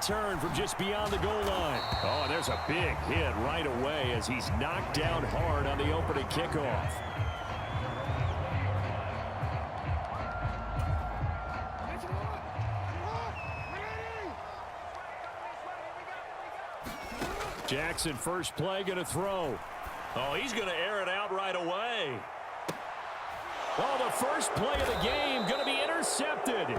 return from just beyond the goal line. Oh, and there's a big hit right away as he's knocked down hard on the opening kickoff. Jackson, first play, going to throw. Oh, he's going to air it out right away. Oh, the first play of the game going to be intercepted.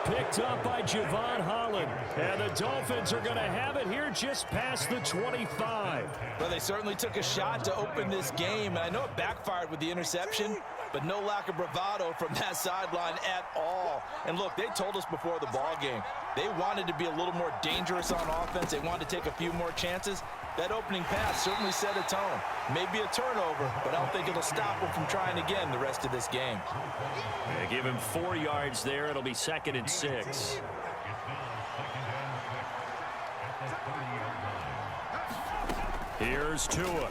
Picked up by Javon Holland. And the Dolphins are going to have it here just past the 25. Well, they certainly took a shot to open this game. And I know it backfired with the interception, but no lack of bravado from that sideline at all. And look, they told us before the ball game, they wanted to be a little more dangerous on offense. They wanted to take a few more chances. That opening pass certainly set a tone. Maybe a turnover, but I don't think it'll stop them from trying again the rest of this game. They give him 4 yards there. It'll be 2nd and 6. Here's Tua.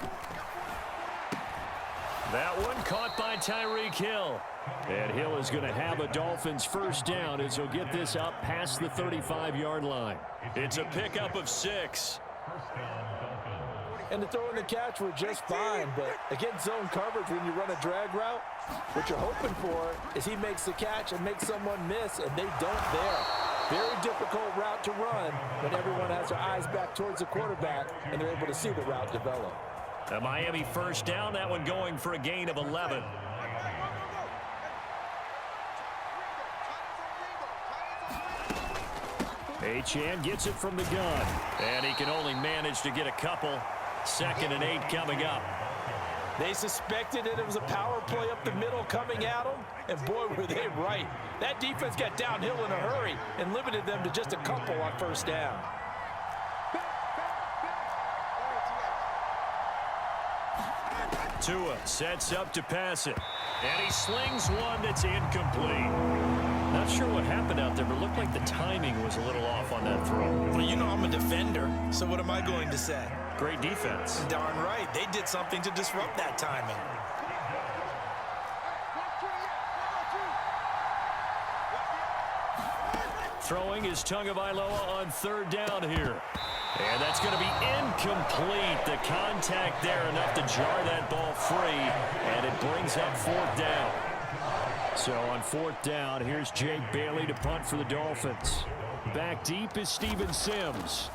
That one caught by Tyreek Hill. And Hill is going to have a Dolphins first down as he'll get this up past the 35-yard line. It's a pickup of 6. And the throw and the catch were just fine, but against zone coverage, when you run a drag route, what you're hoping for is he makes the catch and makes someone miss, and they don't there. Very difficult route to run when everyone has their eyes back towards the quarterback and they're able to see the route develop. A Miami first down, that one going for a gain of 11. Achane gets it from the gun, and he can only manage to get a couple. 2nd and 8 coming up. They suspected it was a power play up the middle coming at them, and boy, were they right. That defense got downhill in a hurry and limited them to just a couple on first down. Tua sets up to pass it, and he slings one that's incomplete. Not sure what happened out there, but it looked like the timing was a little off on that throw. Well, you know I'm a defender, so what am I going to say? Great defense. Darn right. They did something to disrupt that timing. Throwing is Tagovailoa on 3rd down here. And that's going to be incomplete. The contact there enough to jar that ball free, and it brings up 4th down. So on 4th down, here's Jake Bailey to punt for the Dolphins. Back deep is Steven Sims.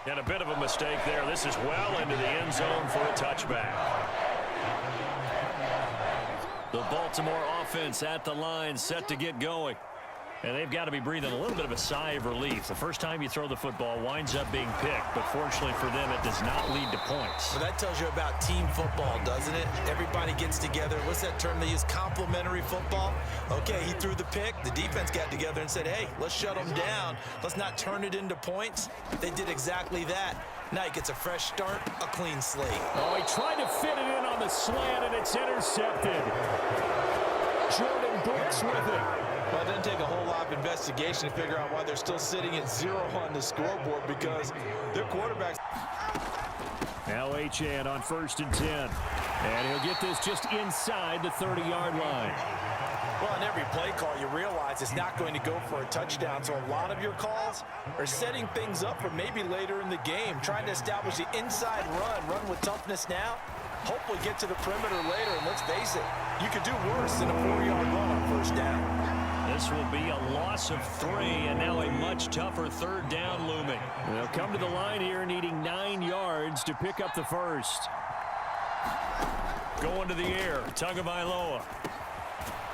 And a bit of a mistake there. This is well into the end zone for a touchback. The Baltimore offense at the line, set to get going. And they've got to be breathing a little bit of a sigh of relief. The first time you throw the football winds up being picked, but fortunately for them, it does not lead to points. Well, that tells you about team football, doesn't it? Everybody gets together. What's that term they use? Complementary football. Okay, he threw the pick. The defense got together and said, hey, let's shut them down. Let's not turn it into points. They did exactly that. Now he gets a fresh start, a clean slate. Oh, he tried to fit it in on the slant, and it's intercepted. Jordan Brooks with it. Well, it doesn't take a whole lot of investigation to figure out why they're still sitting at 0 on the scoreboard, because their quarterbacks. Now Achane on 1st and 10. And he'll get this just inside the 30-yard line. Well, in every play call, you realize it's not going to go for a touchdown. So a lot of your calls are setting things up for maybe later in the game, trying to establish the inside run with toughness now. Hopefully get to the perimeter later, and let's face it, you could do worse than a 4-yard run on first down. This will be a loss of 3, and now a much tougher 3rd down looming. They'll come to the line here needing 9 yards to pick up the first. Going to the air, Tagovailoa.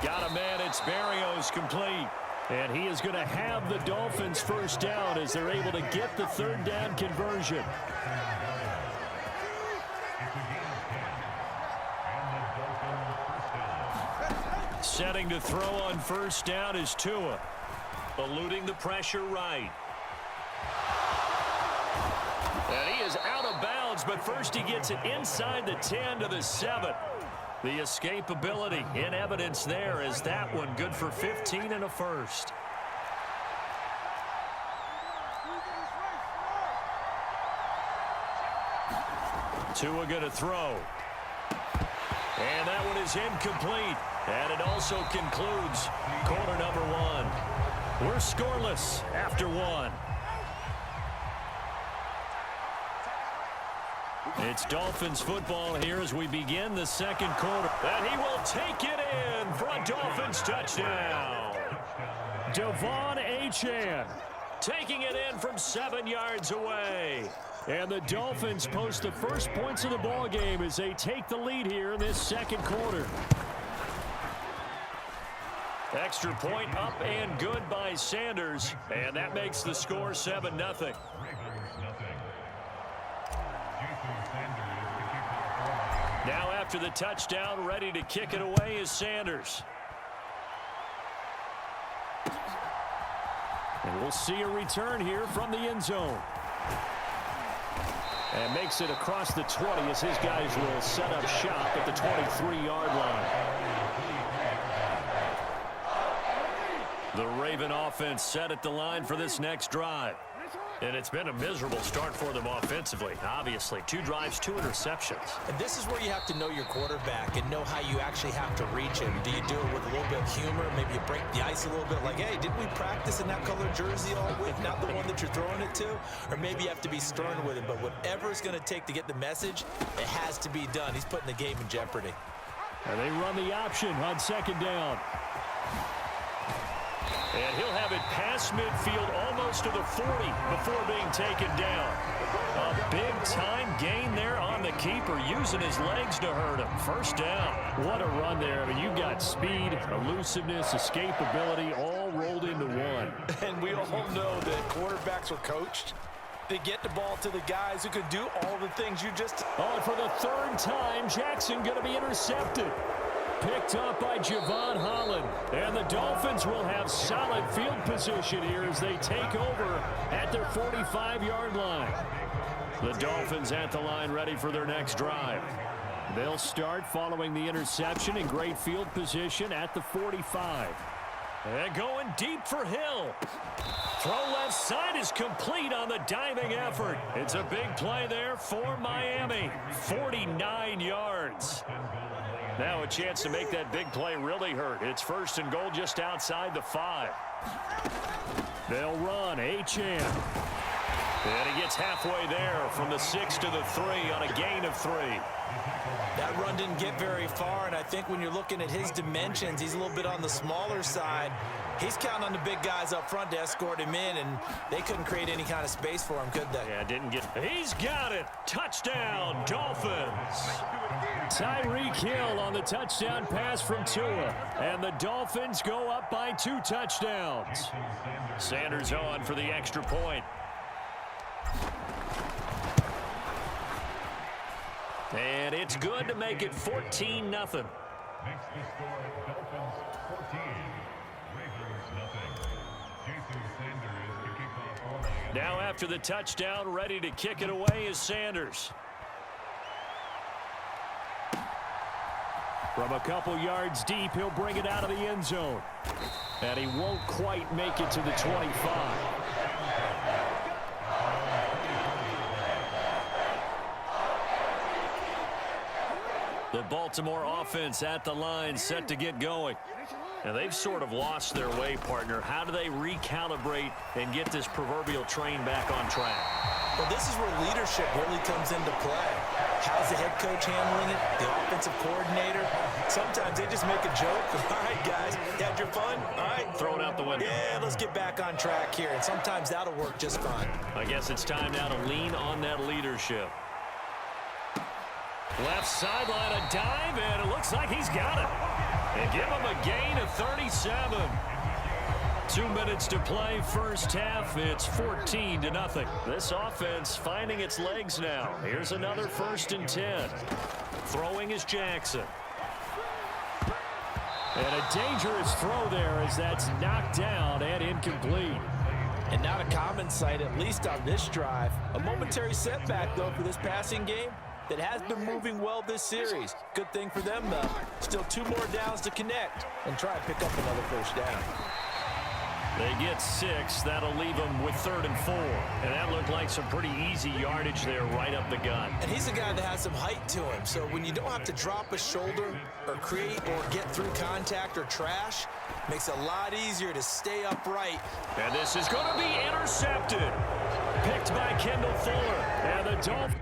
Got a man, it's Barrios complete. And he is going to have the Dolphins first down as they're able to get the 3rd down conversion. Setting to throw on first down is Tua. Eluding the pressure right. And he is out of bounds, but first he gets it inside the 10 to the 7. The escapability in evidence there as that one good for 15 and a first. Tua going to throw. And that one is incomplete. And it also concludes quarter number one. We're scoreless after one. It's Dolphins football here as we begin the second quarter. And he will take it in for a Dolphins touchdown. Devon Achane taking it in from 7 yards away. And the Dolphins post the first points of the ball game as they take the lead here in this second quarter. Extra point up and good by Sanders. And that makes the score 7-0. Now after the touchdown, ready to kick it away is Sanders. And we'll see a return here from the end zone. And makes it across the 20 as his guys will set up shop at the 23-yard line. The Raven offense set at the line for this next drive. And it's been a miserable start for them offensively. Obviously, 2 drives, 2 interceptions. And this is where you have to know your quarterback and know how you actually have to reach him. Do you do it with a little bit of humor? Maybe you break the ice a little bit like, hey, didn't we practice in that color jersey all week? Not the one that you're throwing it to? Or maybe you have to be stern with him. But whatever it's going to take to get the message, it has to be done. He's putting the game in jeopardy. And they run the option on second down. And he'll have it past midfield almost to the 40 before being taken down. A big-time gain there on the keeper, using his legs to hurt him. First down. What a run there. I mean, you've got speed, elusiveness, escapability, all rolled into one. And we all know that quarterbacks are coached. They get the ball to the guys who could do all the things you just... Oh, and for the third time, Jackson going to be intercepted. Picked up by Javon Holland. And the Dolphins will have solid field position here as they take over at their 45-yard line. The Dolphins at the line ready for their next drive. They'll start following the interception in great field position at the 45. And going deep for Hill. Throw left side is complete on the diving effort. It's a big play there for Miami. 49 yards. Now a chance to make that big play really hurt. It's first and goal just outside the 5. They'll run. Achane. And he gets halfway there from the 6 to the 3 on a gain of 3. That run didn't get very far, and I think when you're looking at his dimensions, he's a little bit on the smaller side. He's counting on the big guys up front to escort him in, and they couldn't create any kind of space for him, could they? Yeah, didn't get... He's got it! Touchdown, Dolphins! Tyreek Hill on the touchdown pass from Tua. And the Dolphins go up by 2 touchdowns. Sanders on for the extra point. And it's good to make it 14-0. Now after the touchdown, ready to kick it away is Sanders. From a couple yards deep, he'll bring it out of the end zone. And he won't quite make it to the 25. The Baltimore offense at the line, set to get going. And they've sort of lost their way, partner. How do they recalibrate and get this proverbial train back on track? Well, this is where leadership really comes into play. How's the head coach handling it? The offensive coordinator? Sometimes they just make a joke. All right, guys, you had your fun? All right. Throw it out the window. Yeah, let's get back on track here. And sometimes that'll work just fine. I guess it's time now to lean on that leadership. Left sideline, a dive, and it looks like he's got it. And give him a gain of 37. 2 minutes to play first half. It's 14-0. This offense finding its legs now. Here's another 1st and 10. Throwing is Jackson. And a dangerous throw there as that's knocked down and incomplete. And not a common sight, at least on this drive. A momentary setback, though, for this passing game that has been moving well this series. Good thing for them, though. Still 2 more downs to connect and try and pick up another first down. They get 6. That'll leave them with 3rd and 4. And that looked like some pretty easy yardage there right up the gut. And he's a guy that has some height to him. So when you don't have to drop a shoulder or create or get through contact or trash, makes it a lot easier to stay upright. And this is going to be intercepted. Picked by Kendall Fuller. And the Dolphins